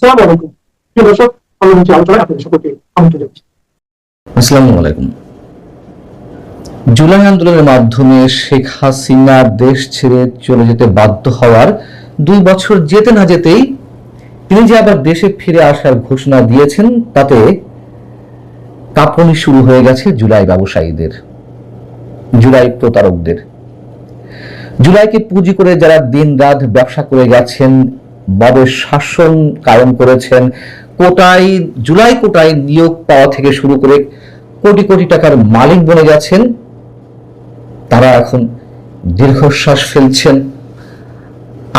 আসসালামু আলাইকুম প্রিয় দর্শক, পরবর্তী আলোচনায় আপনাদের সকলকে আমন্ত্রণ জানাচ্ছি। আসসালামু আলাইকুম। জুলাই আন্দোলনের মাধ্যমে শেখ হাসিনা দেশ ছেড়ে চলে যেতে বাধ্য হওয়ার 2 বছর যেতে না যেতেই তিনি যে আবার দেশে ফিরে আসার ঘোষণা দিয়েছেন, তাতে কাঁপুনি শুরু হয়ে গেছে জুলাই ব্যবসায়ীদের, জুলাই প্রতারকদের। জুলাইকে পুঁজি করে যারা দিন রাত ব্যবসা করে গেছেন, মবের শাসন কায়েম করেছেন, জুলাই কোটায় নিয়োগ পাওয়া থেকে শুরু করে কোটি কোটি টাকার মালিক বনে গেছেন, তারা এখন দীর্ঘশ্বাস ফেলছেন,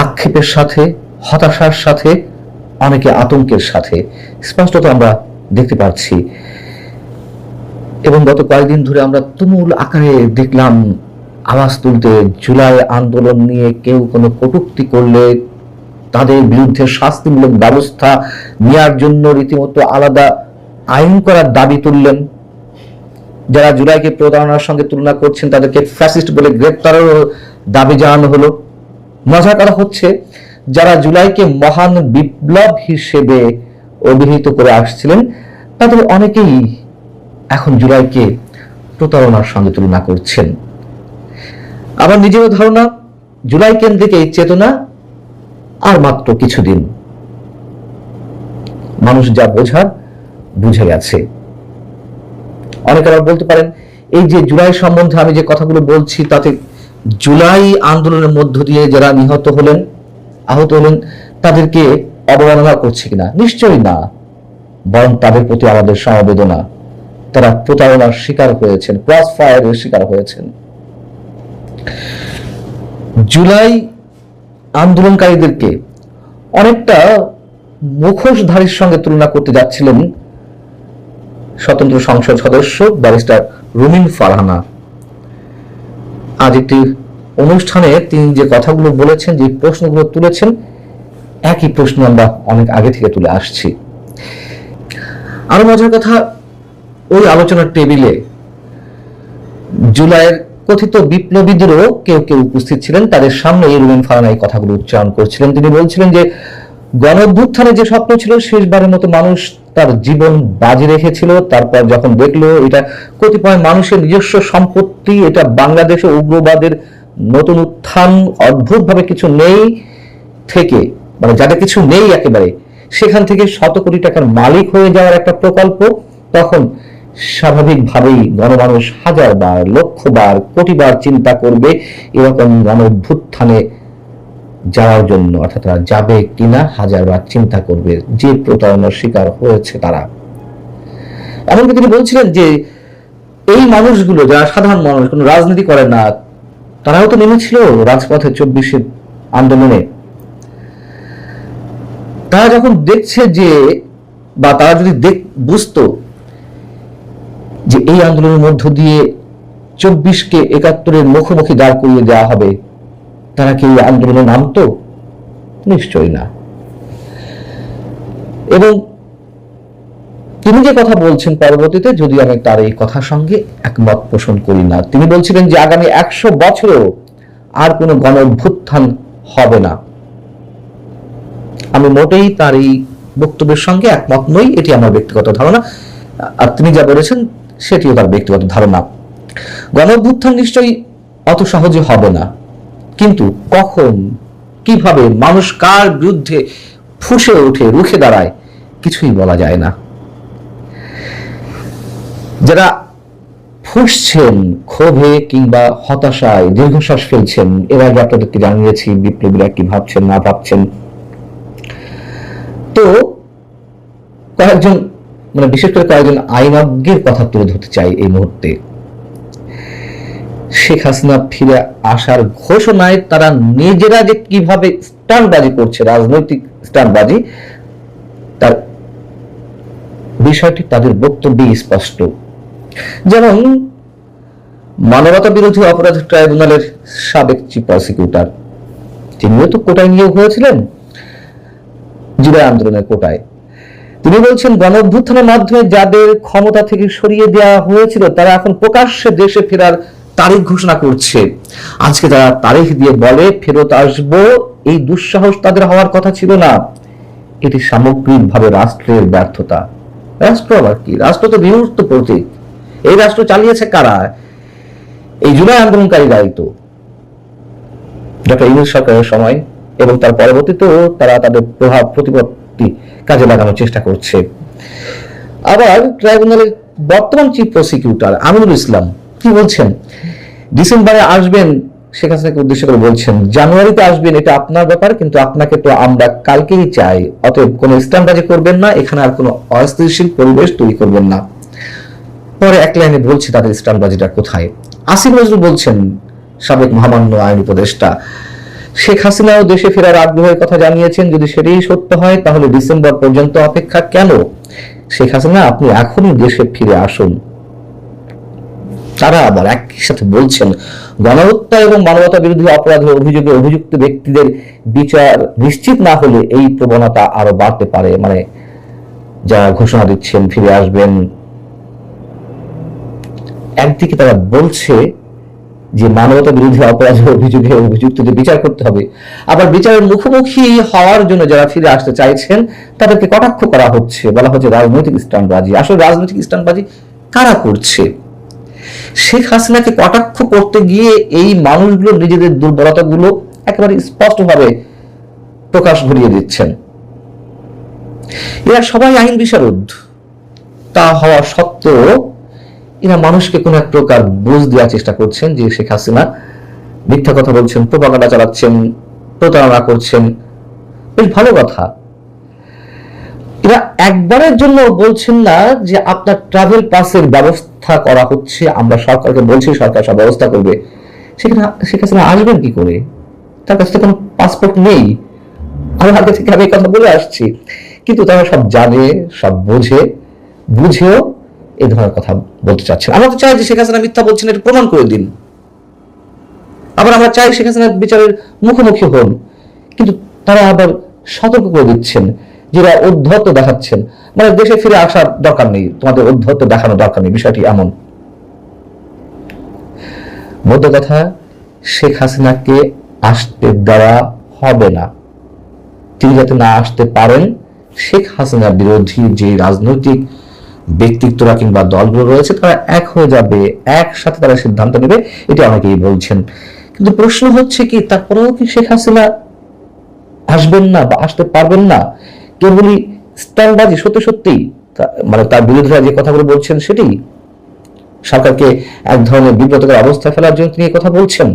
আক্ষেপের সাথে, হতাশার সাথে, অনেকে আতঙ্কের সাথে স্পষ্টত আমরা দেখতে পাচ্ছি। এবং গত কয়েকদিন ধরে আমরা তুমুল আকারে দেখলাম আওয়াজ তুলতে, জুলাই আন্দোলন নিয়ে কেউ কোনো কটূক্তি করলে তাদের বিরুদ্ধে শাস্তিমূলক ব্যবস্থা নেওয়ার জন্য রীতিমতো আলাদা আইন করার দাবি তুললেন। যারা জুলাইকে প্রতারণার সঙ্গে তুলনা করছেন তাদেরকে ফ্যাসিস্ট বলে গ্রেপ্তারের দাবি জানানো হলো। মজার কথা হচ্ছে, যারা জুলাইকে মহান বিপ্লব হিসেবে অভিহিত করে আসছিলেন তাদের অনেকেই এখন জুলাইকে প্রতারণার সঙ্গে তুলনা করছেন। আমার নিজেরও ধারণা, জুলাই কেন্দ্রিক এই চেতনা আর মাত্র কিছুদিন, মানুষ যা বোঝার বুঝে গেছে। অনেকে আবার বলতে পারেন, এই যে জুলাই সম্বন্ধে আমি যে কথাগুলো বলছি তাতে জুলাই আন্দোলনের মধ্য দিয়ে যারা নিহত হলেন, আহত হলেন, তাদেরকে অবমাননা করছে কিনা? নিশ্চয়ই না, বরং তাদের প্রতি আমাদের সমবেদনা। তারা প্রতারণার শিকার হয়েছেন, ক্রস ফায়ারের শিকার হয়েছেন। জুলাই আন্দোলনকারীদেরকে অনেকটা মুখোশধারীর সঙ্গে তুলনা করতে যাচ্ছিলেন স্বতন্ত্র সংসদ সদস্য ব্যারিস্টার রুমিন ফারহানা। আজ একটি অনুষ্ঠানে তিনি যে কথাগুলো বলেছেন, যে প্রশ্নগুলো তুলেছেন, একই প্রশ্ন আমরা অনেক আগে থেকে তুলে আসছি। আরো মজার কথা, ওই আলোচনার টেবিলে জুলাইয়ের কথিত বিপ্লবীদেরও কেউ কেউ উপস্থিত ছিলেন। তাদের সামনে রুমিন ফারহানা এই কথাগুলো উচ্চারণ করছিলেন। তিনি বলছিলেন যে গণ অভ্যুত্থানে যে স্বপ্ন ছিল, শেষবারের মতো মানুষ তার জীবন বাজি রেখেছিল, তারপর যখন দেখলো এটা কতিপয় মানুষের নিজস্ব সম্পত্তি, এটা বাংলাদেশে উগ্রবাদের নতুন উত্থান, অদ্ভুতভাবে কিছু নেই থেকে, মানে যাদের কিছু নেই একেবারে, সেখান থেকে শত কোটি টাকার মালিক হয়ে যাওয়ার একটা প্রকল্প, তখন স্বাভাবিকভাবেই গণমানুষ হাজারবার, লক্ষবার, কোটিবার চিন্তা করবে এরকম গণ অভ্যুত্থানে যাওয়ার জন্য, অর্থাৎ তারা যাবে কিনা হাজারবার চিন্তা করবে। যে প্রতারণার শিকার হয়েছে তারা। এমনকি তিনি বলছিলেন যে এই মানুষগুলো, যারা সাধারণ মানুষ, কোনো রাজনীতি করে না, তারাও তো নেমেছিল রাজপথে 24 আন্দোলনে। তারা যখন দেখছে যে, বা তারা যদি বুঝতো যে এই আন্দোলনের মধ্য দিয়ে 24কে 71-এর মুখোমুখি দাঁড় করিয়ে দেওয়া হবে, তারা কি এই আন্দোলনে নামতো? নিশ্চয়ই না। এবং তিনি যে কথা বলছেন পরবর্তীতে, যদি আমি তার এই কথার সঙ্গে একমত পোষণ করি না, তিনি বলছিলেন যে আগামী 100 বছরেও আর কোনো গণ অভ্যুত্থান হবে না। আমি মোটেই তার এই বক্তব্যের সঙ্গে একমত নই, এটি আমার ব্যক্তিগত ধারণা। আর তিনি যা বলেছেন সেটিও তার ব্যক্তিগত ধারণা। গণ অভ্যুত্থান নিশ্চয়ই অত সহজে হবে না, কিন্তু কখন, কিভাবে, মানুষ কার বিরুদ্ধে ফুঁসে ওঠে, রুখে দাঁড়ায়, কিছুই বলা যায় না। যারা ফুঁসছেন ক্ষোভে কিংবা হতাশায়, দীর্ঘশ্বাস ফেলছেন, এর আগে আপনাদেরকে জানিয়েছি বিপ্লবীরা কি ভাবছেন না ভাবছেন। তো কয়েকজন, মানে বিশেষ করে কয়েকজন আইনজ্ঞের কথা তুলে ধরতে চাই এই মুহূর্তে। শেখ হাসিনা ফিরে আসার ঘোষণায় তারা নিজেরা যে কিভাবে স্টান্টবাজি করছে, রাজনৈতিক স্টান্টবাজি, তার বিষয়টি তাদের বক্তব্যে স্পষ্ট। যেমন মানবতা বিরোধী অপরাধ ট্রাইব্যুনালের সাবেক চিফ প্রসিকিউটর, তিনিও তো কোটায় নিয়োগ হয়েছিলেন, জুলাই আন্দোলনের কোটায়। তিনি বলছেন গণ অভ্যুত্থানের মাধ্যমে যাদের ক্ষমতা থেকে সরিয়ে দেওয়া হয়েছিল তারা এখন প্রকাশ্যে দেশে ফেরার তারিখ ঘোষণা করছে। আজকে তারা তারিখ দিয়ে বলে ফেরত আসবো, এই দুঃসাহস তাদের হওয়ার কথা ছিল না। এটি সামগ্রিকভাবে রাষ্ট্রের ব্যর্থতা। রাষ্ট্র আবার কি? রাষ্ট্র তো বিমূর্ত প্রতীক। এই রাষ্ট্র চালিয়েছে কারা? এই জুলাই আন্দোলনকারীরাই তো। ডক্টর ইউনূস সরকারের সময় এবং তার পরবর্তীতেও তারা তাদের প্রভাব প্রতিপত্তি কাজে লাগানোর চেষ্টা করছে। আবার ট্রাইব্যুনালের বর্তমান চিফ প্রসিকিউটর আমিনুল ইসলাম কি বলছেন? ডিসেম্বরে আসবেন, শেখ হাসিনাকে উদ্দেশ্য করে বলছেন জানুয়ারিতে আসবেন, এটা আপনার ব্যাপার, কিন্তু আপনাকে তো আমরা কালকেই চাই, অতএব কোনো স্ট্যান্ডবাজি করবেন না, এখানে আর কোনো অস্থিতিশীল পরিবেশ তৈরি করবেন না। পরে এক লাইনে বলছে তাদের স্ট্যান্ডবাজিটা কোথায়। আসিফ নজরুল বলছেন, সাবেক মহামান্য আইন উপদেষ্টা, শেখ হাসিনাও দেশে ফেরার আগ্রহের কথা জানিয়েছেন। যদি সেটাই সত্য হয় তাহলে ডিসেম্বর পর্যন্ত অপেক্ষা কেন? শেখ হাসিনা, আপনি এখনই দেশে ফিরে আসুন। তারা আবার একই সাথে বলছেন গণহত্যা এবং মানবতা বিরোধী অপরাধের অভিযোগে অভিযুক্ত ব্যক্তিদের বিচার নিশ্চিত না হলে এই প্রবণতা আরো বাড়তে পারে। মানে যারা ঘোষণা দিচ্ছেন ফিরে আসবেন, একদিকে তারা বলছে যে মানবতা বিরোধী অপরাধের অভিযোগে অভিযুক্তদের বিচার করতে হবে, আবার বিচারের মুখোমুখি হওয়ার জন্য যারা ফিরে আসতে চাইছেন তাদেরকে কটাক্ষ করা হচ্ছে, বলা হচ্ছে রাজনৈতিক স্ট্যান্ডবাজি। আসলে রাজনৈতিক স্ট্যান্ডবাজি কারা করছে? শেখ হাসিনাকে কটাক্ষ করতে গিয়ে এই মানুষগুলো নিজেদের দুর্বলতাগুলো একেবারে স্পষ্টভাবে প্রকাশ ঘটিয়ে দিচ্ছেন। এরা সবাই আইন বিশারদ, তা হওয়া সত্ত্বেও এরা মানুষকে কোন এক প্রকার বুঝ দেওয়ার চেষ্টা করছেন যে শেখ হাসিনা মিথ্যা কথা বলছেন, প্রোপাগান্ডা চালাচ্ছেন, প্রতারণা করছেন। বেশ ভালো কথা। এরা একবারের জন্য বলছেন না যে আপনার ট্রাভেল পাসের ব্যবস্থা করা হচ্ছে, আমরা সরকারকে বলছি, সরকার সব ব্যবস্থা করবে। সেখানে শেখ হাসিনা আসবেন কি করে? তার কাছে কোনো পাসপোর্ট নেই। আমার আগে থেকে আমি এই কথা বলে আসছি, কিন্তু তারা সব জানে, সব বোঝে, বুঝেও এই ধরনের কথা বলতে চাচ্ছেন। আমরা তো চাই যে শেখ হাসিনা মিথ্যা বলছেন, এটা প্রমাণ করে দিন। আবার আমরা চাই শেখ হাসিনার বিচারের মুখোমুখি হন, কিন্তু তারা আবার সতর্ক করে দিচ্ছেন, যারা ঔদ্ধত্য দেখাচ্ছেন, মানে দেশে ফিরে আসার দরকার নেই, তোমাদের ঔদ্ধত্য দেখানোর দরকার নেই, বিষয়টি এমন। মধ্য কথা, শেখ হাসিনাকে আসতে দেওয়া হবে না। তিনি যাতে না আসতে পারেন, শেখ হাসিনা বিরোধী যে রাজনৈতিক ব্যক্তিত্বরা কিংবা দলগুলো রয়েছে তারা এক হয়ে যাবে, একসাথে তারা সিদ্ধান্ত নেবে, এটা অনেকেই বলছেন। কিন্তু প্রশ্ন হচ্ছে কি, তারপরেও কি শেখ হাসিনা আসবেন না বা আসতে পারবেন না? কেবলই স্ট্যান্ডবাজি? সত্যি সত্যি মানে তার বিরোধীরা যে কথাগুলো বলছেন সেটি সরকারকে এক ধরনের বিব্রতকর অবস্থায় ফেলার জন্য তিনি কথা বলছেন?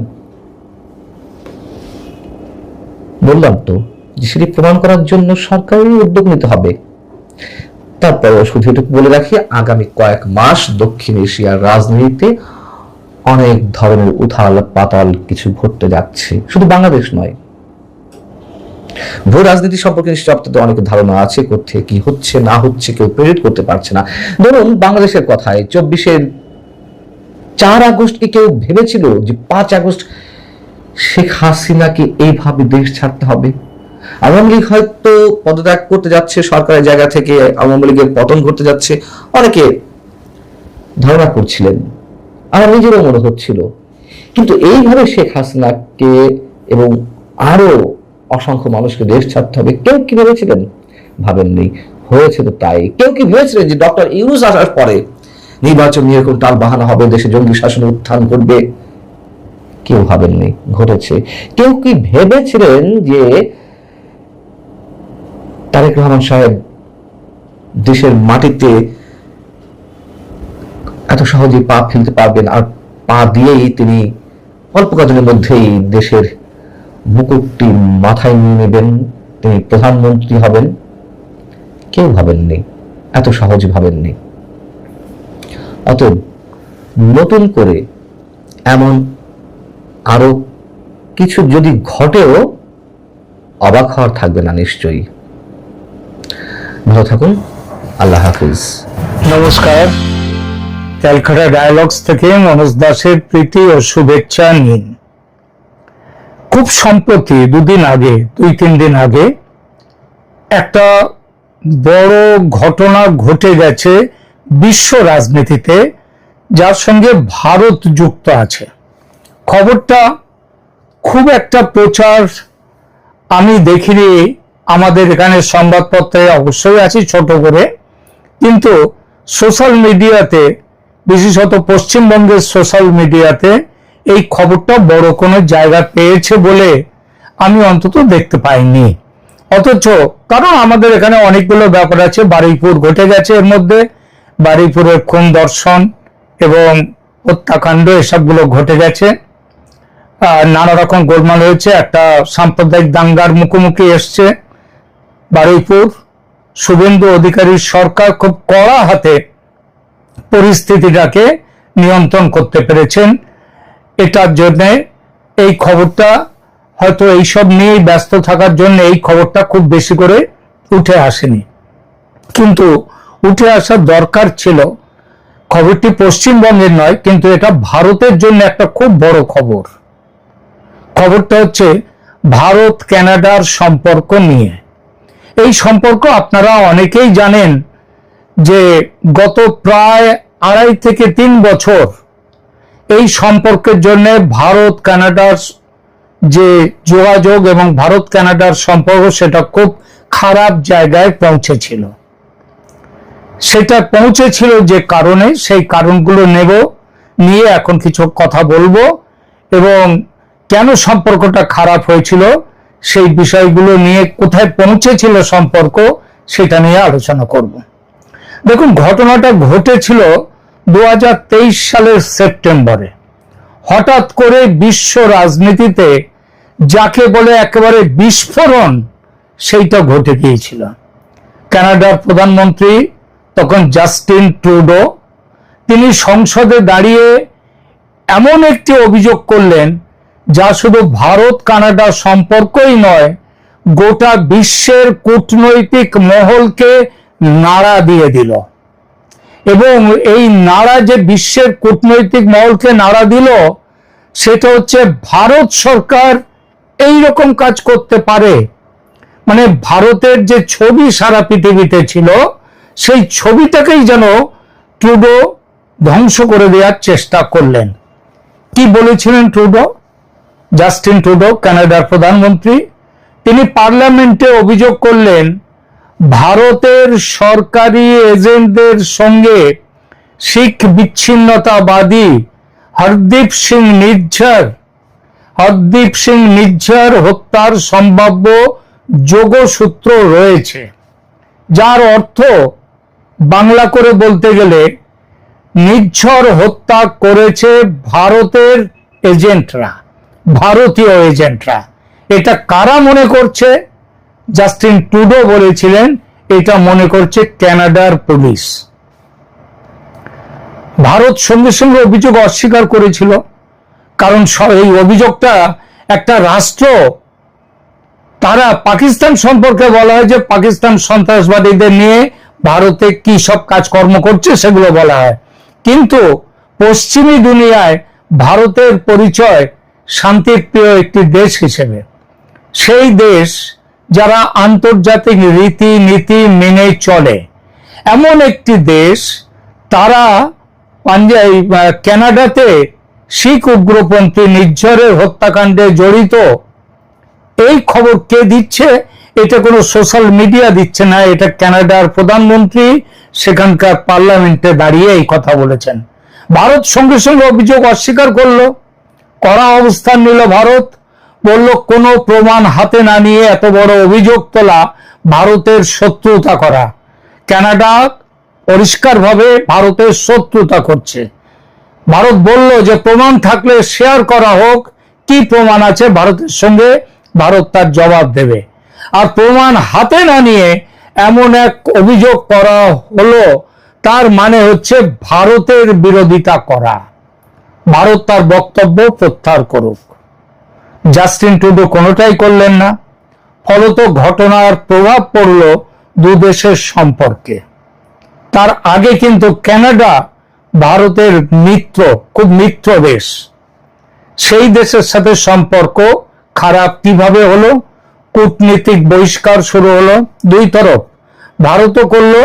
বললাম তো যে সেটি প্রমাণ করার জন্য সরকারেরই উদ্যোগ নিতে হবে। তারপরে শুধু এটুকু বলে রাখি, আগামী কয়েক মাস দক্ষিণ এশিয়ার রাজনীতিতে অনেক ধরনের উথাল পাতাল কিছু ঘটতে যাচ্ছে, শুধু বাংলাদেশ নয়। ভূ রাজনীতি সম্পর্কে নিশ্চয় আপনাদের অনেক ধারণা আছে, কোথায় কি হচ্ছে না হচ্ছে কেউ প্রেডিক্ট করতে পারছে না। ধরুন বাংলাদেশের কথায় 24-এর 4 আগস্টকে কেউ ভেবেছিল যে 5 আগস্ট শেখ হাসিনাকে এইভাবে দেশ ছাড়তে হবে? আওয়ামী লীগ হয়তো পদত্যাগ করতে যাচ্ছে সরকারের জায়গা থেকে, আওয়ামী লীগের পতন ঘটতে যাচ্ছে, অনেকে ধারণা করছিলেন, আমার নিজেরও মনে হচ্ছিল। কিন্তু এইভাবে শেখ হাসিনাকে এবং আরো অসংখ্য মানুষকে দেশ ছাড়তে হবে কেউ কি ভেবেছিলেন? ভাবেননি। হয়েছে তো তাই। কেউ কি ভেবেছিলেন যে ডক্টর ইউনূস আসার পরে নির্বাচন নিয়ে কোন টাল বাহানা হবে, দেশে জঙ্গি শাসনের উত্থান করবে? কেউ ভাবেননি, ঘটেছে। কেউ কি ভেবেছিলেন যে তারেক রহমান সাহেব দেশের মাটিতে এত সহজে পা ফেলতে পারবেন, আর পা দিয়েই তিনি অল্প কদিনের মধ্যেই দেশের মুকুটটি মাথায় নিয়ে নেবেন, তিনি প্রধানমন্ত্রী হবেন? কেউ ভাবেননি, এত সহজে ভাবেননি। অতএব নতুন করে এমন আরো কিছু যদি ঘটেও অবাক হওয়ার থাকবে না নিশ্চয়ই। ভালো থাকুন, আল্লাহ হাফিজ। নমস্কার, ক্যালকাটা ডায়ালগস থেকে মনোজ দাসের প্রীতি ও শুভেচ্ছা নিন। খুব সম্প্রতি 2-3 দিন আগে একটা বড় ঘটনা ঘটে গেছে বিশ্ব রাজনীতিতে, যার সঙ্গে ভারত যুক্ত আছে। খবরটা খুব একটা প্রচার আমি দেখিনি আমাদের এখানে সংবাদপত্রে অবশ্যই আছে ছোট করে, কিন্তু সোশ্যাল মিডিয়াতে, বিশেষত পশ্চিমবঙ্গের সোশ্যাল মিডিয়াতে এই খবরটা বড় কোনো জায়গা পেয়েছে বলে আমি অন্তত দেখতে পাইনি। অথচ কারণ আমাদের এখানে অনেকগুলো ব্যাপার আছে, বারুইপুর ঘটে গেছে, এর মধ্যে বারুইপুরের খুন ধর্ষণ এবং হত্যাকাণ্ড এসবগুলো ঘটে গেছে, নানা রকম গোলমাল হয়েছে, একটা সাম্প্রদায়িক দাঙ্গার মুখোমুখি এসছে বারুইপুর। শুভেন্দু অধিকারীর সরকার খুব কড়া হাতে পরিস্থিতিটাকে নিয়ন্ত্রণ করতে পেরেছেন। এটার জন্য এই খবরটা হয়তো এইসব নিয়েই ব্যস্ত থাকার জন্য এই খবরটা খুব বেশি করে উঠে আসেনি, কিন্তু উঠে আসার দরকার ছিল। খবরটি পশ্চিমবঙ্গের নয়, কিন্তু এটা ভারতের জন্য একটা খুব বড় খবর। খবরটা হচ্ছে ভারত কানাডার সম্পর্ক নিয়ে। এই সম্পর্ক আপনারা অনেকেই জানেন যে গত প্রায় 2.5 থেকে 3 বছর এই সম্পর্কের জন্য ভারত কানাডার যে যোগাযোগ এবং ভারত কানাডার সম্পর্ক সেটা খুব খারাপ জায়গায় পৌঁছেছিল। সেটা পৌঁছেছিল যে কারণে, সেই কারণগুলো নিয়ে এখন কিছু কথা বলবো এবং কেন সম্পর্কটা খারাপ হয়েছিল সেই বিষয়গুলো নিয়ে, কোথায় পৌঁছেছিল সম্পর্ক সেটা নিয়ে আলোচনা করব। দেখুন, ঘটনাটা ঘটেছিল 2023 সালের সেপ্টেম্বরে। হঠাৎ করে বিশ্ব রাজনীতিতে যাকে বলে একেবারে বিস্ফোরণ, সেইটা ঘটে গিয়েছিল। কানাডার প্রধানমন্ত্রী তখন জাস্টিন ট্রুডো, তিনি সংসদে দাঁড়িয়ে এমন একটি অভিযোগ করলেন যা শুধু ভারত কানাডা সম্পর্কই নয়, গোটা বিশ্বের কূটনৈতিক মহলকে নাড়া দিয়ে দিল। এবং এই নাড়া যে বিশ্বের কূটনৈতিক মহলকে নাড়া দিল, সেটা হচ্ছে ভারত সরকার এই রকম কাজ করতে পারে। মানে ভারতের যে ছবি সারা পৃথিবীতে ছিল, সেই ছবিটাকেই যেন ট্রুডো ধ্বংস করে দেওয়ার চেষ্টা করলেন। কি বলেছিলেন ট্রুডো? জাস্টিন ট্রুডো, কানাডার প্রধানমন্ত্রী, তিনি পার্লামেন্টে অভিযোগ করলেন ভারতের সরকারি এজেন্টদের সঙ্গে শিখ বিচ্ছিন্নতাবাদী হরদীপ সিং নিজ্জার হত্যার সম্ভাব্য যোগসূত্র রয়েছে, যার অর্থ বাংলা করে বলতে গেলে নিজ্জর হত্যা করেছে ভারতের এজেন্টরা, ভারতীয় এজেন্টরা। এটা কারা মনে করছে? জাস্টিন ট্রুডো বলেছিলেন এটা মনে করছে কানাডার পুলিশ। ভারত সঙ্গে সঙ্গে অভিযোগ অস্বীকার করেছিল, কারণ এই অভিযোগটা একটা রাষ্ট্র, তারা পাকিস্তান সম্পর্কে বলা হয় যে পাকিস্তান সন্ত্রাসবাদীদের নিয়ে ভারতে কি সব কাজকর্ম করছে সেগুলো বলা হয়, কিন্তু পশ্চিমী দুনিয়ায় ভারতের পরিচয় শান্তিপ্রিয় একটি দেশ হিসেবে। সেই দেশ যারা আন্তর্জাতিক রীতিনীতি মেনে চলে, এমন একটি দেশ, তারা কানাডাতে শিখ উগ্রপন্থী নিজ্জরের হত্যাকাণ্ডে জড়িত। এই খবর কে দিচ্ছে? এটা কোনো সোশ্যাল মিডিয়া দিচ্ছে না, এটা কানাডার প্রধানমন্ত্রী সেখানকার পার্লামেন্টে দাঁড়িয়ে এই কথা বলেছেন। ভারত সঙ্গে সঙ্গে অভিযোগ অস্বীকার করলো, কড়া অবস্থান নিল ভারত, বলল কোনো প্রমাণ হাতে না নিয়ে এত বড় অভিযোগ তোলা ভারতের শত্রুতা করা। কানাডা পরিষ্কারভাবে ভারতের শত্রুতা করছে। ভারত বলল যে প্রমাণ থাকলে শেয়ার করা হোক, কি প্রমাণ আছে ভারতের সঙ্গে, ভারত তার জবাব দেবে। আর প্রমাণ হাতে না নিয়ে এমন এক অভিযোগ করা হলো, তার মানে হচ্ছে ভারতের বিরোধিতা করা। ভারত তার বক্তব্য প্রত্যাহার করুক। জাস্টিন ট্রুডো কোনোটাই করলেন না, ফলত ঘটনার প্রভাব পড়ল দু দেশের সম্পর্কে। তার আগে কিন্তু কানাডা ভারতের মিত্র, খুব মিত্র দেশ। সেই দেশের সাথে সম্পর্ক খারাপ কিভাবে হলো? কূটনীতিক বহিষ্কার শুরু হলো দুই তরফ। ভারতও করলো,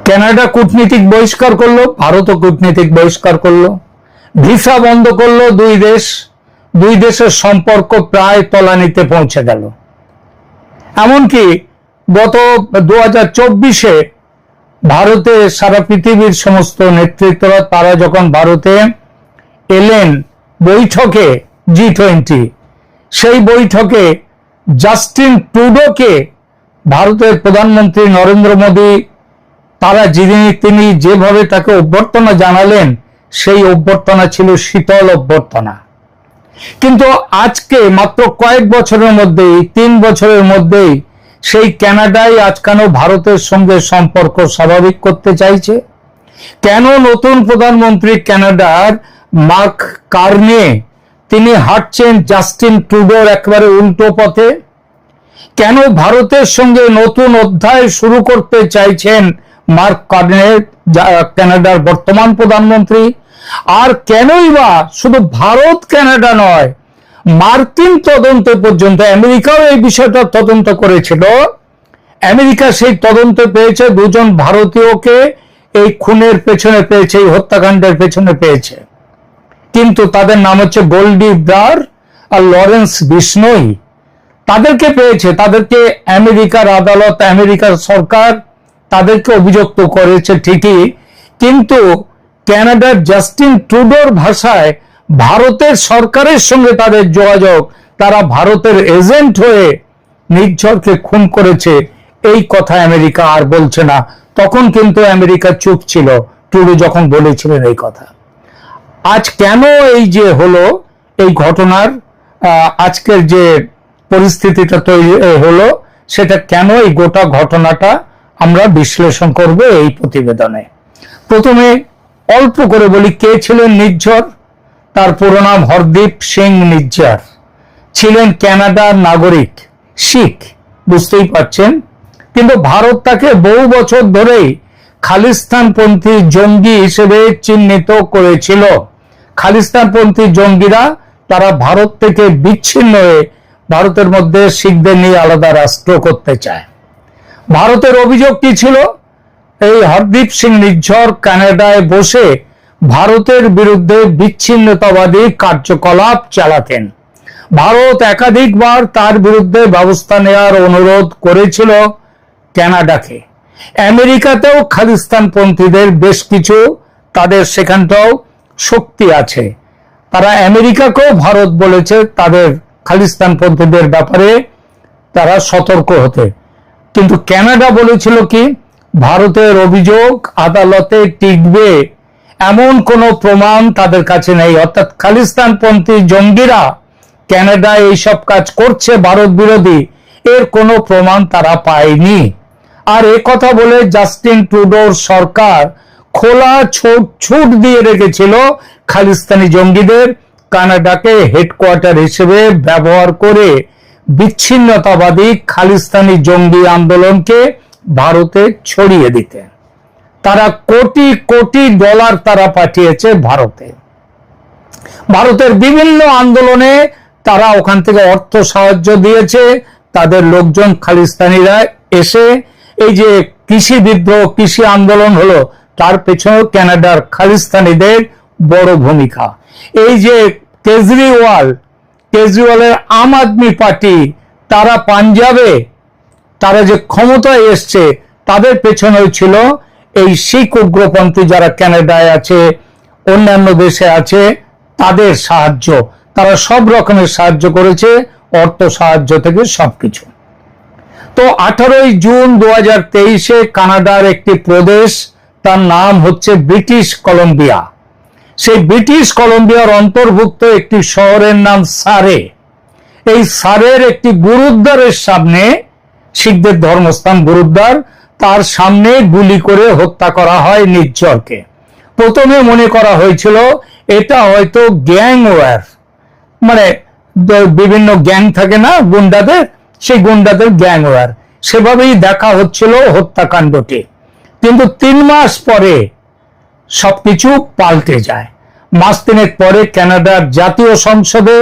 কানাডা কূটনীতিক বহিষ্কার করলো, ভারতও কূটনীতিক বহিষ্কার করলো। ভিসা বন্ধ করলো দুই দেশের সম্পর্ক প্রায় তলানিতে পৌঁছে গেল। এমনকি গত 2024-এ ভারতে সারা পৃথিবীর সমস্ত নেতৃত্বরা তারা যখন ভারতে এলেন বৈঠকে G20, সেই বৈঠকে জাস্টিন ট্রুডোকে ভারতের প্রধানমন্ত্রী নরেন্দ্র মোদী তিনি যেভাবে তাকে অভ্যর্থনা জানালেন, সেই অভ্যর্থনা ছিল শীতল অভ্যর্থনা। কিন্তু আজকে মাত্র কয়েক বছরের মধ্যেই, 3 বছরের মধ্যেই সেই কানাডাই আজ কেন ভারতের সঙ্গে সম্পর্ক স্বাভাবিক করতে চাইছে? কেন নতুন প্রধানমন্ত্রী কানাডার মার্ক কার্নে তিনি হাঁটছেন জাস্টিন ট্রুডোর একেবারে উল্টো পথে? কেন ভারতের সঙ্গে নতুন অধ্যায় শুরু করতে চাইছেন মার্ক কার্নে, কানাডার বর্তমান প্রধানমন্ত্রী? আর কেনই বা শুধু ভারত কানাডা নয়, মার্কিন তদন্তে পর্যন্ত, আমেরিকাও এই বিষয়টা তদন্ত করেছিল, আমেরিকা সেই তদন্তে পেয়েছে 2 জন ভারতীয়কে এই খুনের পেছনে পেয়েছে, এই হত্যাকাণ্ডের পেছনে পেয়েছে। কিন্তু তাদের নাম হচ্ছে গোল্ডি ব্রার আর লরেন্স বিষ্ণোই। তাদেরকে পেয়েছে, তাদেরকে আমেরিকার আদালত, আমেরিকার সরকার তাদেরকে অভিযুক্ত করেছে ঠিকই, কিন্তু কানাডার জাস্টিন ট্রুডোর ভাষায় ভারতের সরকারের সঙ্গে তাদের যোগাযোগ, তারা ভারতের এজেন্ট হয়ে নির্ঝরকে খুন করেছে, এই কথা আমেরিকা আর বলছে না। তখন কিন্তু আমেরিকা চুপ ছিল ট্রুডো যখন বলেছিলেন এই কথা। আজ কেন এই যে হলো, এই ঘটনার আজকের যে পরিস্থিতিটা তৈরি হলো, সেটা কেন, এই গোটা ঘটনাটা আমরা বিশ্লেষণ করব এই প্রতিবেদনে। প্রথমে অল্প করে বলি, কে ছিলেন নির্ঝর? তার পুরো নাম হরদীপ সিং নির্ঝর। ছিলেন কানাডার নাগরিক, শিখ, বুঝতেই পারছেন। কিন্তু ভারত তাকে বহু বছর ধরেই খালিস্তানপন্থী জঙ্গি হিসেবে চিহ্নিত করেছিল। খালিস্তানপন্থী জঙ্গিরা তারা ভারত থেকে বিচ্ছিন্ন হয়ে ভারতের মধ্যে শিখদের নিয়ে আলাদা রাষ্ট্র করতে চায়। ভারতের অভিযোগ কি ছিল? এই হরদীপ সিং নির্ঝর কানাডায় বসে ভারতের বিরুদ্ধে বিচ্ছিন্নতাবাদী কার্যকলাপ চালাতেন। ভারত একাধিকবার তার বিরুদ্ধে ব্যবস্থা নেওয়ার অনুরোধ করেছিল কানাডাকে। আমেরিকাতেও খালিস্তানপন্থীদের বেশ কিছু, তাদের সেখানটাও শক্তি আছে। তারা আমেরিকাকেও ভারত বলেছে তাদের খালিস্তানপন্থীদের ব্যাপারে তারা সতর্ক হতে। কিন্তু কানাডা বলেছিল কি, ভারতের অভিযোগ আদালতে টিকবে এমন কোনো প্রমাণ তাদের কাছে নেই। অর্থাৎ খালিস্তানপন্থী জঙ্গিরা কানাডায় এইসব কাজ করছে ভারত বিরোধী, এর কোনো প্রমাণ তারা পায়নি। আর কথা বলে জাস্টিন ট্রুডোর সরকার খোলা ছুট দিয়ে রেখেছিল খালিস্তানি জঙ্গিদের কানাডাকে হেডকোয়ার্টার হিসেবে ব্যবহার করে বিচ্ছিন্নতাবাদী খালিস্তানি জঙ্গি আন্দোলনকে ভারতে ছড়িয়ে দিতে। তারা কোটি কোটি ডলার তারা পাঠিয়েছে ভারতে। ভারতের বিভিন্ন আন্দোলনে তারা ওখান থেকে অর্থ সাহায্য দিয়েছে। তাদের লোকজন খালিস্তানিরা এসে এই যে কৃষি বিদ্রোহ, কৃষি আন্দোলন হলো, তার পেছনে কানাডার খালিস্তানিদের বড় ভূমিকা। এই যে কেজরিওয়ালের আম আদমি পার্টি, তারা পাঞ্জাবে তারা যে ক্ষমতায় এসছে, তাদের পেছনেও ছিল এই শিখ উগ্রপন্থী যারা কানাডায় আছে, অন্যান্য দেশে আছে, তাদের সাহায্য। তারা সব রকমের সাহায্য করেছে, অর্থ সাহায্য থেকে সবকিছু। তো 18 জুন 2023-এ কানাডার একটি প্রদেশ, তার নাম হচ্ছে ব্রিটিশ কলম্বিয়া, সেই ব্রিটিশ কলম্বিয়ার অন্তর্ভুক্ত একটি শহরের নাম সারে। এই সারের একটি গুরুদ্বারের সামনে, শিখদের ধর্মস্থান গুরুদ্বার, তার সামনে গুলি করে হত্যা করা হয় নির্ঝরকে। প্রথমে মনে করা হয়েছিল এটা হয়তো গ্যাং ওয়ার, মানে বিভিন্ন গ্যাং থাকে না গুন্ডাদের, সেই গুন্ডাদের গ্যাং ওয়ার, সেভাবেই দেখা হচ্ছিল হত্যাকাণ্ডটি। কিন্তু 3 মাস পরে সবকিছু পাল্টে যায়। মাস 3 পরে কানাডার জাতীয় সংসদে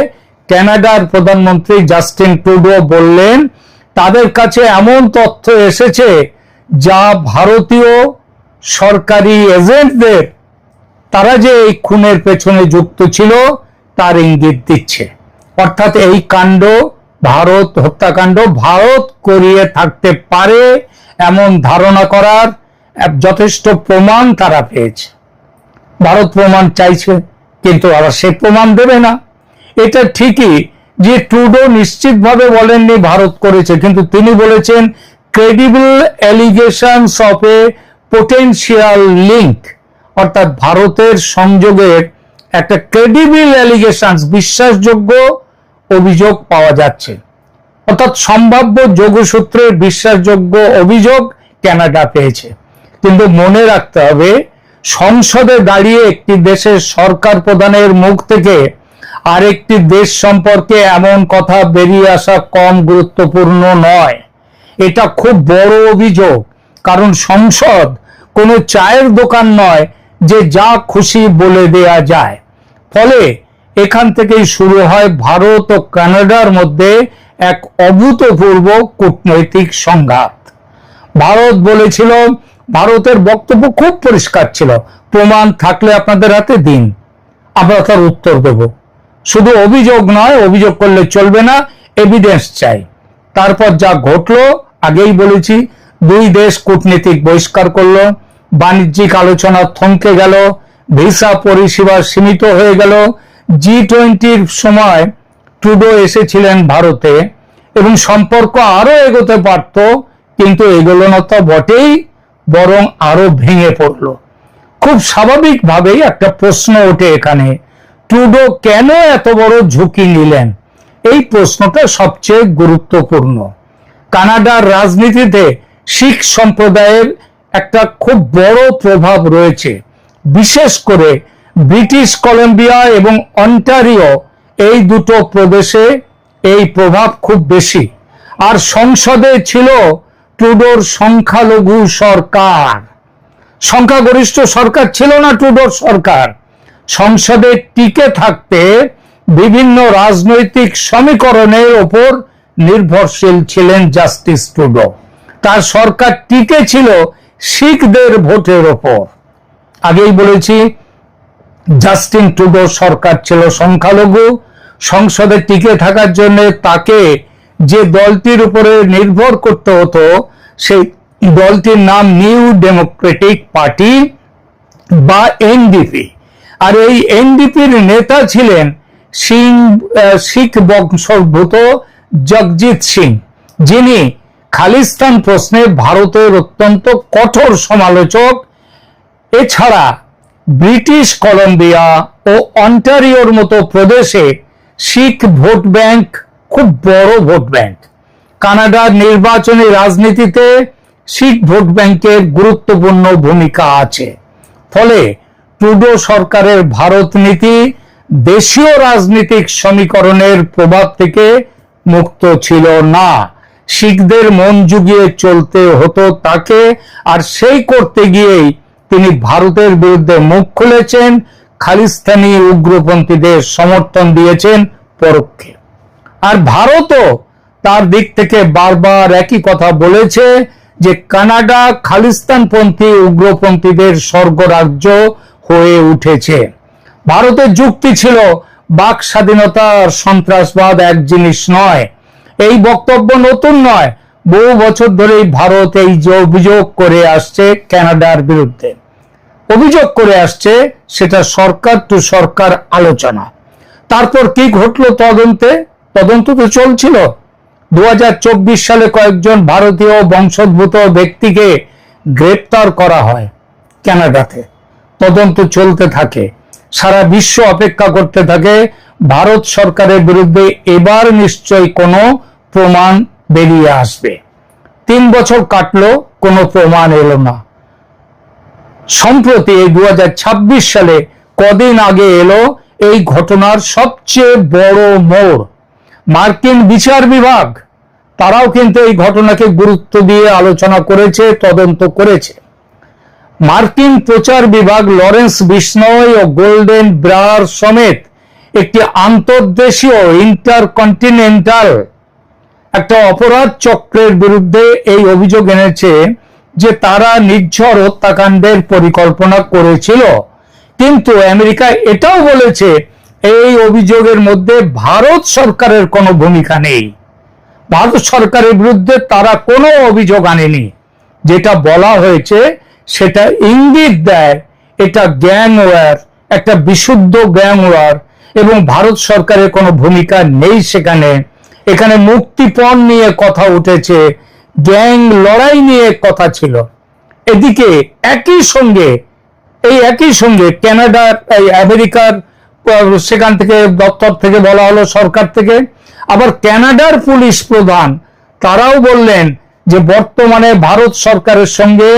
কানাডার প্রধানমন্ত্রী জাস্টিন ট্রুডো বললেন তাদের কাছে এমন তথ্য এসেছে যা ভারতীয় সরকারি এজেন্টদের তারা যে এই খুনের পেছনে যুক্ত ছিল তার ইঙ্গিত দিচ্ছে। অর্থাৎ এই কাণ্ড, ভারত হত্যাকাণ্ড, ভারত করিয়ে থাকতে পারে এমন ধারণা করার যথেষ্ট প্রমাণ তারা পেয়েছে। ভারত প্রমাণ চাইছে, কিন্তু আবার সে প্রমাণ দেবে না। এটা ঠিকই যে ট্রুডো নিশ্চিতভাবে বলেননি ভারত করেছে, কিন্তু তিনি বলেছেন credible allegations of A potential link, অর্থাৎ ভারতের সংযোগের একটা ক্রেডিবল অ্যালিগেশনস, বিশ্বাসযোগ্য অভিযোগ পাওয়া যাচ্ছে। অর্থাৎ সম্ভাব্য যোগসূত্রের বিশ্বাসযোগ্য অভিযোগ কানাডা পেয়েছে। কিন্তু মনে রাখতে হবে, সংসদে দাঁড়িয়ে একটি দেশের সরকার প্রধানের মুখ থেকে আরেকটি দেশ সম্পর্কে এমন কথা বেরিয়ে আসা কম গুরুত্বপূর্ণ নয়। এটা খুব বড় অভিযোগ, কারণ সংসদ কোনো চায়ের দোকান নয় যে যা খুশি বলে দেয়া যায়। ফলে এখান থেকেই শুরু হয় ভারত ও কানাডার মধ্যে এক অভূতপূর্ব কূটনৈতিক সংঘাত। ভারত বলেছিল, ভারতের বক্তব্য খুব পরিষ্কার ছিল, প্রমাণ থাকলে আপনাদের হাতে দিন, আমরা তার উত্তর দেব। শুধু অভিযোগ নয়, অভিযোগ করলে চলবে না, এভিডেন্স চাই। তারপর যা ঘটলো আগেই বলেছি, দুই দেশ কূটনীতিক বহিষ্কার করলো, বাণিজ্যিক আলোচনা থমকে গেল, ভিসা পরিষেবা সীমিত হয়ে গেল। G20-র সময় ট্রুডো এসেছিলেন ভারতে এবং সম্পর্ক আরো এগোতে পারত, কিন্তু এগোলো না তো বটেই, বরং আরো ভেঙে পড়ল। খুব স্বাভাবিকভাবেই একটা প্রশ্ন ওঠে এখানে, ট্রুডো কেন এত বড় ঝুঁকি নিলেন? এই প্রশ্নটা সবচেয়ে গুরুত্বপূর্ণ। কানাডার রাজনীতিতে শিখ সম্প্রদায়ের একটা খুব বড় প্রভাব রয়েছে, বিশেষ করে ব্রিটিশ কলম্বিয়া এবং অন্টারিও, এই দুটো প্রদেশে এই প্রভাব খুব বেশি। আর সংসদে ছিল ট্রুডোর সংখ্যালঘু সরকার, সংখ্যাগরিষ্ঠ সরকার ছিল না ট্রুডোর সরকার। সংসদে টিকে থাকতে বিভিন্ন রাজনৈতিক সমীকরণের ওপর নির্ভরশীল ছিলেন জাস্টিস ট্রুডো। তার সরকার টিকে ছিল শিখদের ভোটের ওপর। আগেই বলেছি, জাস্টিন ট্রুডোর সরকার ছিল সংখ্যালঘু। সংসদে টিকে থাকার জন্য তাকে যে দলটির উপরে নির্ভর করতে হতো, সেই দলটির নাম নিউ ডেমোক্রেটিক পার্টি বা এনডিপি। আর এই এনডিপির নেতা ছিলেন শিখ বংশোদ্ভূত জগজিৎ সিং, যিনি খালিস্তান প্রশ্নে ভারতের অত্যন্ত কঠোর সমালোচক। এছাড়া ব্রিটিশ কলম্বিয়া ও অন্টারিওর মতো প্রদেশে শিখ ভোট ব্যাংক খুব বড় ভোট ব্যাংক। কানাডার নির্বাচনী রাজনীতিতে শিখ ভোট ব্যাংকের গুরুত্বপূর্ণ ভূমিকা আছে। ফলে ট্রুডো সরকারের ভারত নীতি দেশীয় রাজনৈতিক সমীকরণের প্রভাব থেকে মুক্ত ছিল না। শিখদের মন জুগিয়ে চলতে হতো তাকে, আর সেই করতে গিয়েই তিনি ভারতের বিরুদ্ধে মুখ খুলেছেন, খালিস্তানি উগ্রপন্থীদের সমর্থন দিয়েছেন পরোক্ষে। আর ভারতও তার দিক থেকে বারবার একই কথা বলেছে যে কানাডা খালিস্তানপন্থী উগ্রপন্থীদের স্বর্গরাজ্য হয়ে উঠেছে। ভারতের যুক্তি ছিল, বাক স্বাধীনতা আর সন্ত্রাসবাদ এক জিনিস নয়। এই বক্তব্য নতুন নয়, বহু বছর ধরেই ভারত এই যে অভিযোগ করে আসছে কানাডার বিরুদ্ধে, অভিযোগ করে আসছে, সেটা সরকার টু সরকার আলোচনা। তারপর কি ঘটলো? তদন্ত তো চলছিল। 2024 সালে কয়েকজন ভারতীয় বংশোদ্ভূত ব্যক্তিকে গ্রেপ্তার করা হয় কানাডাতে। তদন্ত চলতে থাকে, সারা বিশ্ব অপেক্ষা করতে থাকে ভারত সরকারের বিরুদ্ধে এবার নিশ্চয়ই কোনো প্রমাণ বেরিয়ে আসবে। 3 বছর কাটলো, কোনো প্রমাণ এলো না। সম্প্রতি এই 2026 সালে কদিন আগে এলো এই ঘটনার সবচেয়ে বড় মোড়। মার্কিন বিচার বিভাগ তারাও কিন্তু এই ঘটনাকে গুরুত্ব দিয়ে আলোচনা করেছে, তদন্ত করেছে। মার্কিন প্রচার বিভাগ লরেন্স বিশনয় ও গোল্ডেন ব্রায়ার সমেত একটি আন্তর্দেশীয় ইন্টারকন্টিনেন্টাল একটা অপরাধ চক্রের বিরুদ্ধে এই অভিযোগ এনেছে যে তারা নির্ঝর হত্যাকাণ্ডের পরিকল্পনা করেছিল, কিন্তু আমেরিকা এটাও বলেছে এই অভিযোগের মধ্যে ভারত সরকারের কোনো ভূমিকা নেই, ভারত সরকারের বিরুদ্ধে তারা কোনো অভিযোগ আনেনি। যেটা বলা হয়েছে সেটা ইঙ্গিত দেয় এটা গ্যাংওয়ার, একটা বিশুদ্ধ গ্যাংওয়ার, এবং ভারত সরকারের কোনো ভূমিকা নেই সেখানে। এখানে মুক্তিপণ নিয়ে কথা উঠেছে, গ্যাং লড়াই নিয়ে কথা ছিল। এদিকে একই সঙ্গে কানাডার আমেরিকার সেখান থেকে দপ্তর থেকে বলা হলো, সরকার থেকে, আবার কানাডার পুলিশ প্রধান তারাও বললেন যে বর্তমানে ভারত সরকারের সঙ্গে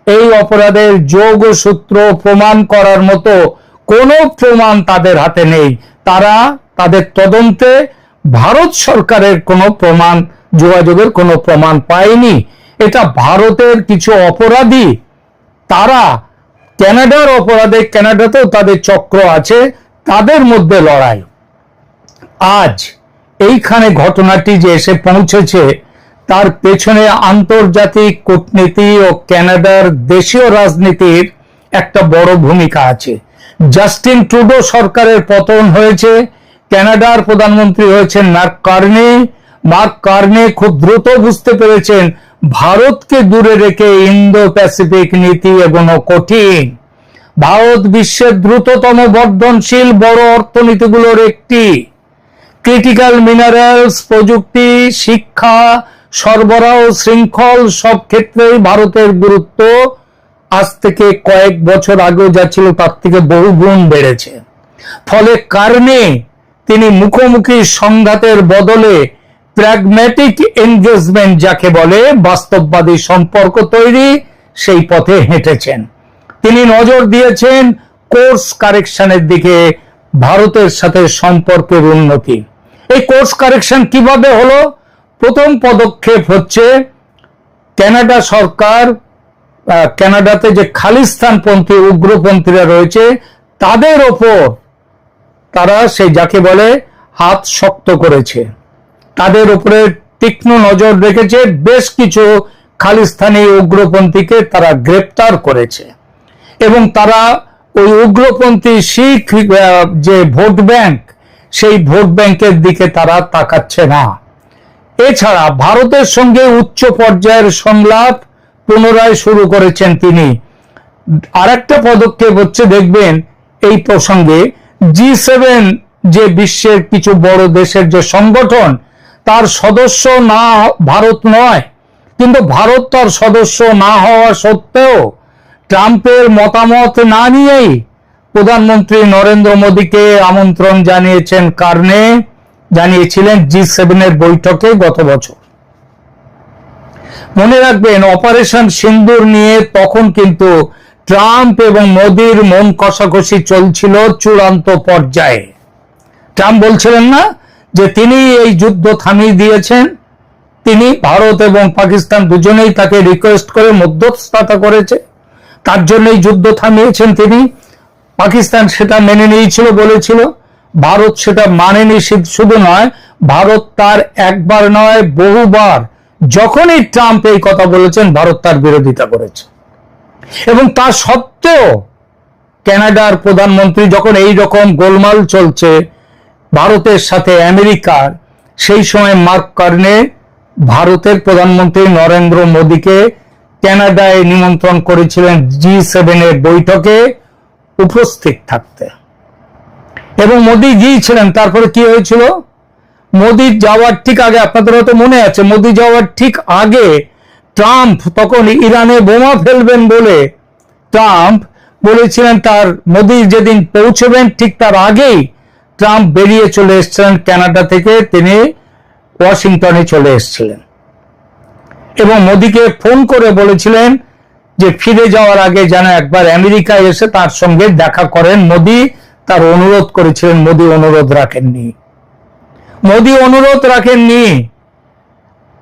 এই অপরাধের যোগসূত্র প্রমাণ করার মতো কোনো প্রমাণ তাদের হাতে নেই। তারা তাদের তদন্তে ভারত সরকারের কোনো প্রমাণ, যোগাযোগের কোনো প্রমাণ পায়নি। এটা ভারতের কিছু অপরাধী, তারা কানাডার অপরাধে, কানাডাতেও তাদের চক্র আছে, তাদের মধ্যে লড়াই। আজ এইখানে ঘটনাটি যে এসে পৌঁছেছে তার পেছনে আন্তর্জাতিক কূটনীতি ও কানাডার দেশীয় রাজনীতির একটা বড় ভূমিকা আছে। জাস্টিন ট্রুডো সরকারের পতন হয়েছে, কানাডার প্রধানমন্ত্রী হয়েছেন মার্ক কার্নে খুব দ্রুত বুঝতে পেরেছেন ভারতকে দূরে রেখে ইন্দো প্যাসিফিক নীতি এগোনো কঠিন। ভারত বিশ্বের দ্রুততম বর্ধনশীল বড় অর্থনীতিগুলোর একটি। ক্রিটিক্যাল মিনারেলস, প্রযুক্তি, শিক্ষা, সরবরাহ শৃঙ্খল সব ক্ষেত্রেই ভারতের গুরুত্ব আজ থেকে কয়েক বছর আগেও যা ছিল তার থেকে বহু গুণ বেড়েছে। ফলে কারণে তিনি মুখোমুখি সংঘাতের বদলে প্র্যাগম্যাটিক এনগেজমেন্ট, যাকে বলে বাস্তববাদী সম্পর্ক তৈরি, সেই পথে হেঁটেছেন। তিনি নজর দিয়েছেন কোর্স কারেকশনের দিকে, ভারতের সাথে সম্পর্কের উন্নতি। এই কোর্স কারেকশন কিভাবে হলো? প্রথম পদক্ষেপ হচ্ছে কানাডা সরকার, কানাডাতে যে খালিস্তানপন্থী উগ্রপন্থীরা রয়েছে তাদের ওপর তারা সেই যাকে বলে হাত শক্ত করেছে, তাদের উপরে তীক্ষ্ণ নজর রেখেছে। বেশ কিছু খালিস্তানি উগ্রপন্থীকে তারা গ্রেপ্তার করেছে এবং তারা ওই উগ্রপন্থী শিখ যে ভোট ব্যাংক, সেই ভোট ব্যাংকের দিকে তারা তাকাচ্ছে না। এছাড়া ভারতের সঙ্গে উচ্চ পর্যায়ের সংলাপ পুনরায় শুরু করেছেন তিনি। আরেকটা পদক্ষেপ হচ্ছে, দেখবেন এই প্রসঙ্গে G7 যে বিশ্বের কিছু বড় দেশের যে সংগঠন, তার সদস্য না ভারত নয়, কিন্তু ভারত তার সদস্য না হওয়া সত্ত্বেও ট্রাম্পের মতামত না নিয়েই প্রধানমন্ত্রী নরেন্দ্র মোদীকে আমন্ত্রণ জানিয়েছিলেন G7 এর বৈঠকে গত বছর। মনে রাখবেন অপারেশন সিন্দুর নিয়ে তখন কিন্তু ট্রাম্প এবং মোদীর মন কষাকষি চলছিল চূড়ান্ত পর্যায়ে। ট্রাম্প বলছিলেন না যে তিনি এই যুদ্ধ থামিয়ে দিয়েছেন, তিনি ভারত এবং পাকিস্তান দুজনেই তাকে রিকোয়েস্ট করে মধ্যস্থতা করেছে, তার জন্যই যুদ্ধ থামিয়েছেন তিনি। পাকিস্তান সেটা মেনে নিয়েছিল, বলেছিল। ভারত সেটা মানেনি। শুধু নয়, ভারত তার একবার নয় বহুবার, যখনই ট্রাম্প এই কথা বলেছেন, ভারত তার বিরোধিতা করেছে। এবং তা সত্ত্বেও কানাডার প্রধানমন্ত্রী যখন এই রকম গোলমাল চলছে ভারতের সাথে আমেরিকার, সেই সময় মার্ক কার্নে ভারতের প্রধানমন্ত্রী নরেন্দ্র মোদীকে কানাডায় নিমন্ত্রণ করেছিলেন G7 এর বৈঠকে উপস্থিত থাকতে, এবং মোদী গিয়েছিলেন। তারপরে কি হয়েছিল? মোদী যাওয়ার ঠিক আগে, আপনাদের হয়তো মনে আছে, মোদী যাওয়ার ঠিক আগে ট্রাম্প তখন ইরানে বোমা ফেলবেন বলে ট্রাম্প বলেছিলেন, তার মোদী যেদিন পৌঁছবেন ঠিক তার আগেই ট্রাম্প বেরিয়ে চলে এসেছিলেন কানাডা থেকে, তিনি ওয়াশিংটনে চলে এসেছিলেন এবং মোদীকে ফোন করে বলেছিলেন যে ফিরে যাওয়ার আগে যেন একবার আমেরিকায় এসে তার সঙ্গে দেখা করেন। মোদী তার অনুরোধ করেছিলেন, মোদী অনুরোধ রাখেননি।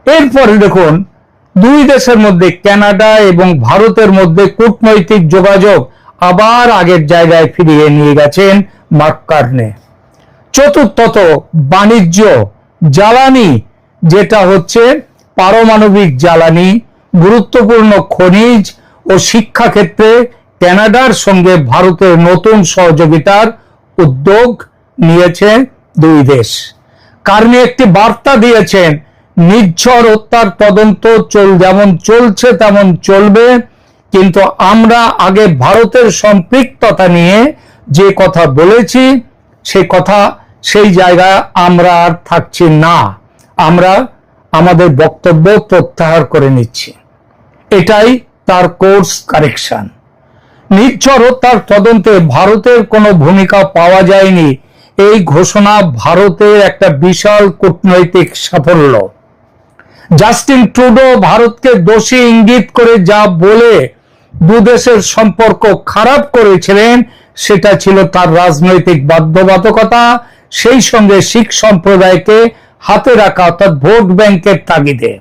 এরপরে দেখুন, দুই দেশের মধ্যে, কানাডা এবং ভারতের মধ্যে কূটনৈতিক যোগাযোগ আবার আগের জায়গায় ফিরিয়ে নিয়ে গেছেন মার্ক কার্নে। চতুর্থত, বাণিজ্য, জ্বালানি, যেটা হচ্ছে পারমাণবিক জ্বালানি, গুরুত্বপূর্ণ খনিজ ও শিক্ষা ক্ষেত্রে কানাডার সঙ্গে ভারতের নতুন সহযোগিতার উদ্যোগ নিয়েছে দুই দেশ। কার্নি একটি বার্তা দিয়েছেন, নির্ঝর হত্যার তদন্ত যেমন চলছে তেমন চলবে, কিন্তু আমরা আগে ভারতের সম্পৃক্ততা নিয়ে যে কথা বলেছি সেই জায়গায় আমরা আর থাকছি না। আমরা আমাদের বক্তব্য প্রত্যাহার করে নিচ্ছি। এটাই তার কোর্স কারেকশন। নির্ঝর হত্যার তদন্তে ভারতের কোনো ভূমিকা পাওয়া যায়নি, এই ঘোষণা ভারতের একটা বিশাল কূটনৈতিক সাফল্য। জাস্টিন ট্রুডো ভারতকে দোষী ইঙ্গিত করে যা বলে দুদেশের সম্পর্ক খারাপ করেছিলেন, সেটা ছিল তার রাজনৈতিক বাধ্যবাধকতা, সেই সঙ্গে শিখ সম্প্রদায়কে হাতে রাখা অর্থাৎ ভোট ব্যাংকের তাগিদে।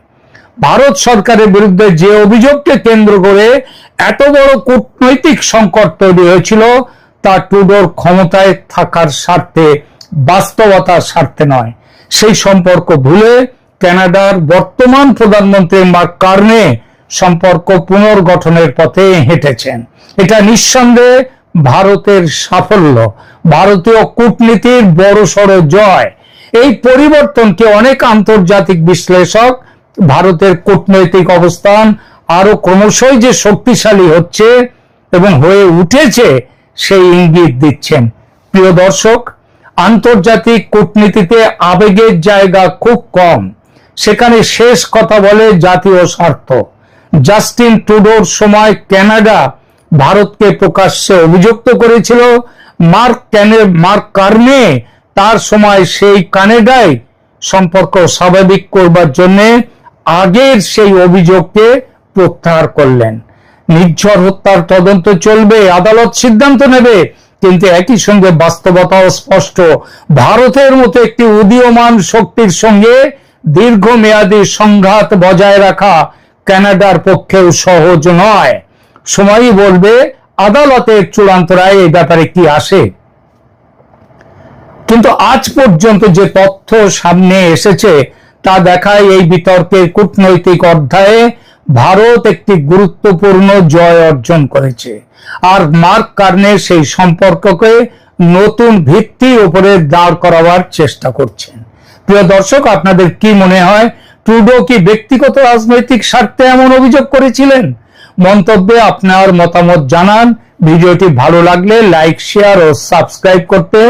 ভারত সরকারের বিরুদ্ধে যে অভিযোগকে কেন্দ্র করে এত বড় কূটনৈতিক সংকট তৈরি হয়েছিল, তা ট্রুডোর ক্ষমতায় থাকার স্বার্থে, বাস্তবতার স্বার্থে নয়। সেই সম্পর্ক ভুলে কানাডার বর্তমান প্রধানমন্ত্রী মার্ক কার্নে সম্পর্ক পুনর্গঠনের পথে হেঁটেছেন। এটা নিঃসন্দেহে ভারতের সাফল্য, ভারতীয় কূটনীতির বড়সড় জয়। এই পরিবর্তনকে অনেক আন্তর্জাতিক বিশ্লেষক ভারতের কূটনৈতিক অবস্থান আরো ক্রমশই যে শক্তিশালী হচ্ছে এবং হয়ে উঠেছে সেই ইঙ্গিত দিচ্ছেন। প্রিয় দর্শক, আন্তর্জাতিক কূটনীতিতে আবেগের জায়গা খুব কম, সেখানে শেষ কথা বলে জাতীয় স্বার্থ। জাস্টিন ট্রুডোর সময় কানাডা ভারতকে প্রকাশ্যে অভিযুক্ত করেছিল, মার্ক কার্নে তার সময় সেই কানাডায় সম্পর্ক স্বাভাবিক করবার জন্য আগের সেই অভিযোগকে প্রত্যাহার করলেন। নির্ঝর হত্যার তদন্ত চলবে, আদালত সিদ্ধান্ত নেবে, কিন্তু একই সঙ্গে বাস্তবতাও স্পষ্ট। ভারতের মতো একটি উদীয়মান শক্তির সঙ্গে দীর্ঘমেয়াদী সংঘাত বজায় রাখা কানাডার পক্ষেও সহজ নয়। সময়ই বলবে আদালতের চূড়ান্ত রায় এই ব্যাপারে কি আসে। কিন্তু আজ পর্যন্ত যে তথ্য সামনে এসেছে তা দেখায় এই বিতর্কের কূটনৈতিক অধ্যায়ে ভারত একটি গুরুত্বপূর্ণ জয় অর্জন করেছে, আর মার্ক কার্নে সেই সম্পর্ককে নতুন ভিত্তির উপরে দাঁড় করাবার চেষ্টা করছেন। প্রিয় দর্শক, আপনাদের কি মনে হয়, ট্রুডো কি ব্যক্তিগত রাজনৈতিক স্বার্থে এমন অভিযোগ করেছিলেন? মন্তব্যে আপনার মতামত জানান। ভিডিওটি ভালো লাগলে লাইক, শেয়ার ও সাবস্ক্রাইব করতে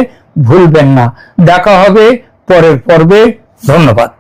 ভুলবেন না। দেখা হবে পরের পর্বে। ধন্যবাদ।